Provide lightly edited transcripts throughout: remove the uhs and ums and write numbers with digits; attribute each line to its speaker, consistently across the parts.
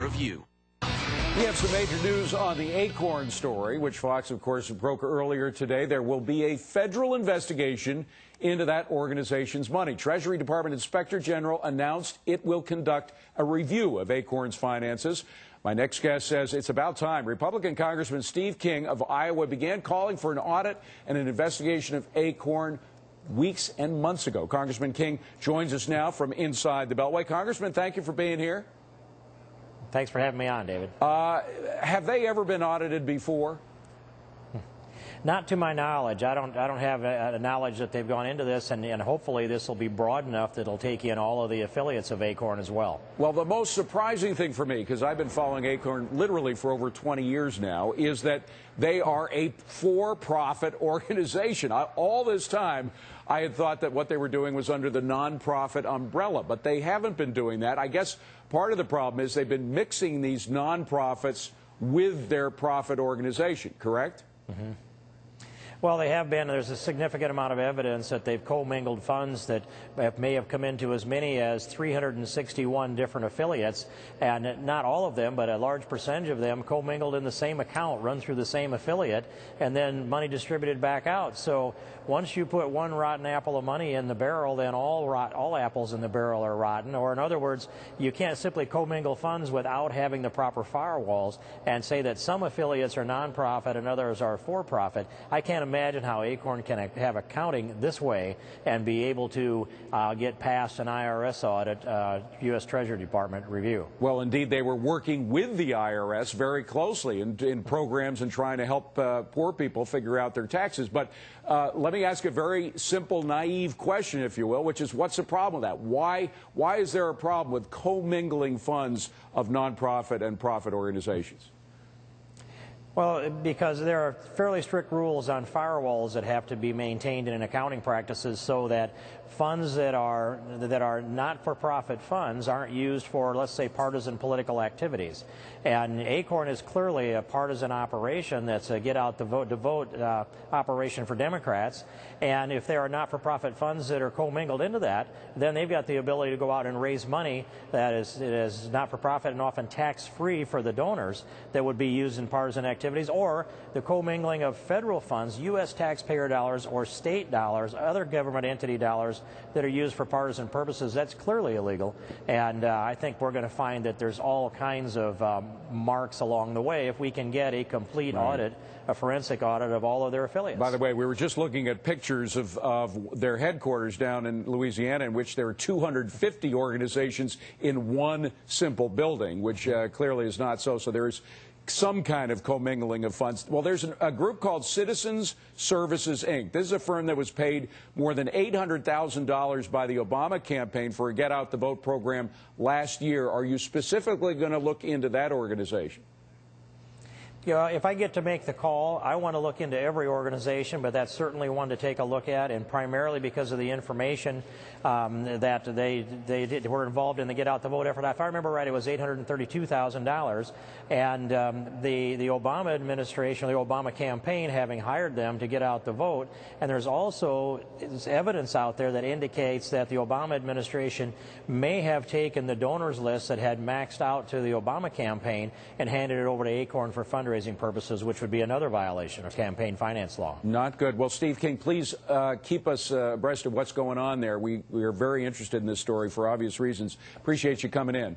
Speaker 1: Review.
Speaker 2: We have some major news on the ACORN story, which Fox, of course, broke earlier today. There will be a federal investigation into that organization's money. Treasury Department Inspector General announced it will conduct a review of ACORN's finances. My next guest says it's about time. Republican Congressman Steve King of Iowa began calling for an audit and an investigation of ACORN weeks and months ago. Congressman King joins us now from inside the Beltway. Congressman, thank you for being here.
Speaker 3: Thanks for having me on, David.
Speaker 2: Have they ever been audited before?
Speaker 3: Not to my knowledge. I don't have a knowledge that they've gone into this, and hopefully this will be broad enough that it'll take in all of the affiliates of ACORN as well. Well,
Speaker 2: the most surprising thing for me, because I've been following ACORN literally for over 20 years now, is that they are a for-profit organization. All this time, I had thought that what they were doing was under the nonprofit umbrella, but they haven't been doing that. I guess part of the problem is they've been mixing these nonprofits with their profit organization, correct?
Speaker 3: Mm-hmm. Well, they have been. There's a significant amount of evidence that they've commingled funds that may have come into as many as 361 different affiliates, and not all of them, but a large percentage of them commingled in the same account, run through the same affiliate, and then money distributed back out. So once you put one rotten apple of money in the barrel, then all apples in the barrel are rotten. Or in other words, you can't simply commingle funds without having the proper firewalls and say that some affiliates are nonprofit and others are for-profit. I can't imagine how ACORN can have accounting this way and be able to get past an IRS audit, U.S. Treasury Department review.
Speaker 2: Well, indeed, they were working with the IRS very closely in programs and trying to help poor people figure out their taxes. But let me ask a very simple, naive question, if you will, which is, what's the problem with that? Why is there a problem with commingling funds of nonprofit and profit organizations?
Speaker 3: Well, because there are fairly strict rules on firewalls that have to be maintained in accounting practices so that funds that are not-for-profit funds aren't used for, let's say, partisan political activities. And ACORN is clearly a partisan operation that's a get-out-the-vote operation for Democrats. And if there are not-for-profit funds that are commingled into that, then they've got the ability to go out and raise money that is not-for-profit and often tax-free for the donors that would be used in partisan activities, or the commingling of federal funds, U.S. taxpayer dollars or state dollars, other government entity dollars that are used for partisan purposes. That's clearly illegal, and I think we're going to find that there's all kinds of marks along the way if we can get a complete audit, a forensic audit of all of their affiliates.
Speaker 2: By the way, we were just looking at pictures of their headquarters down in Louisiana, in which there are 250 organizations in one simple building, which clearly is not so. So there is some kind of commingling of funds. Well, there's a group called Citizens Services, Inc. This is a firm that was paid more than $800,000 by the Obama campaign for a get-out-the-vote program last year. Are you specifically going to look into that organization?
Speaker 3: Yeah, if I get to make the call, I want to look into every organization, but that's certainly one to take a look at, and primarily because of the information that they were involved in the get-out-the-vote effort. If I remember right, it was $832,000, and the Obama administration, the Obama campaign, having hired them to get out the vote. And there's also evidence out there that indicates that the Obama administration may have taken the donors list that had maxed out to the Obama campaign and handed it over to ACORN for fundraising purposes, which would be another violation of campaign finance law.
Speaker 2: Not good. Well, Steve King, please keep us abreast of what's going on there. We are very interested in this story for obvious reasons. Appreciate you coming in.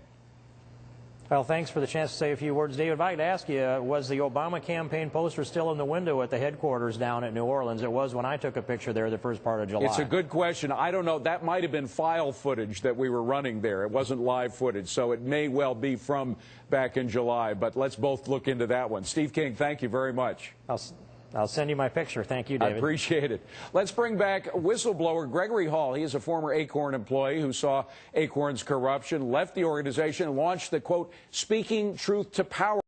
Speaker 3: Well, thanks for the chance to say a few words, David. If I could ask you, was the Obama campaign poster still in the window at the headquarters down at New Orleans? It was when I took a picture there the first part of July.
Speaker 2: It's a good question. I don't know. That might have been file footage that we were running there. It wasn't live footage, so it may well be from back in July. But let's both look into that one. Steve King, thank you very much.
Speaker 3: I'll send you my picture. Thank you, David.
Speaker 2: I appreciate it. Let's bring back whistleblower Gregory Hall. He is a former ACORN employee who saw ACORN's corruption, left the organization, and launched the, quote, Speaking Truth to Power